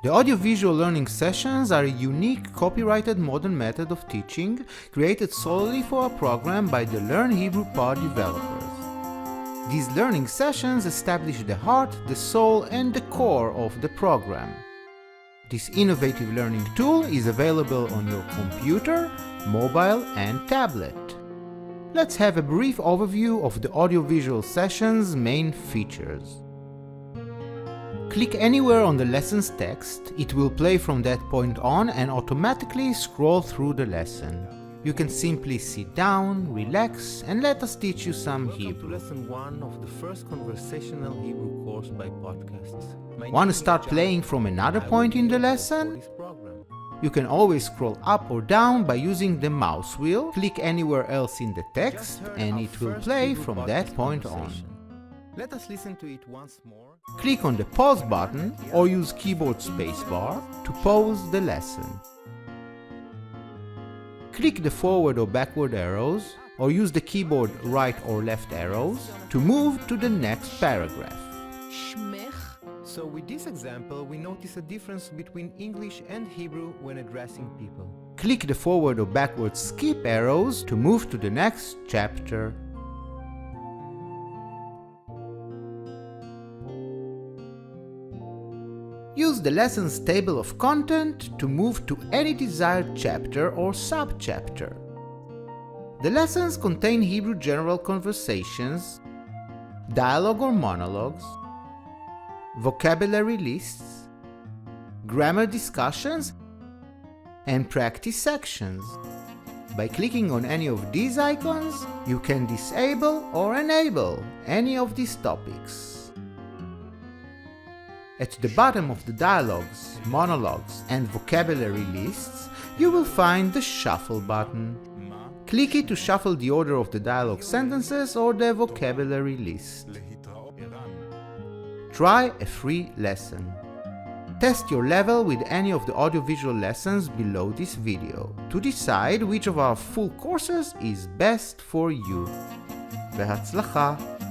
The audiovisual learning sessions are a unique copyrighted modern method of teaching created solely for a program by the Learn Hebrew Pod developers. These learning sessions establish the heart, the soul, and the core of the program. This innovative learning tool is available on your computer, mobile, and tablet. Let's have a brief overview of the audiovisual session's main features. Click anywhere on the lesson's text, it will play from that point on and automatically scroll through the lesson. You can simply sit down, relax, and let us teach you some Hebrew. Lesson 1 of the first conversational Hebrew course by podcasts. Want to start playing from another point in the lesson? You can always scroll up or down by using the mouse wheel. Click anywhere else in the text, and it will play from that point on. Let us listen to it once more. Click on the pause button or use keyboard spacebar to pause the lesson. Click the forward or backward arrows or use the keyboard right or left arrows to move to the next paragraph. So with this example, we notice a difference between English and Hebrew when addressing people. Click the forward or backward skip arrows to move to the next chapter. Use the lesson's table of content to move to any desired chapter or subchapter. The lessons contain Hebrew general conversations, dialogue or monologues, vocabulary lists, grammar discussions, and practice sections. By clicking on any of these icons, you can disable or enable any of these topics. At the bottom of the dialogues, monologues, and vocabulary lists, you will find the Shuffle button. Click it to shuffle the order of the dialogue sentences or the vocabulary list. Try a free lesson. Test your level with any of the audiovisual lessons below this video to decide which of our full courses is best for you. BeHazzlacha!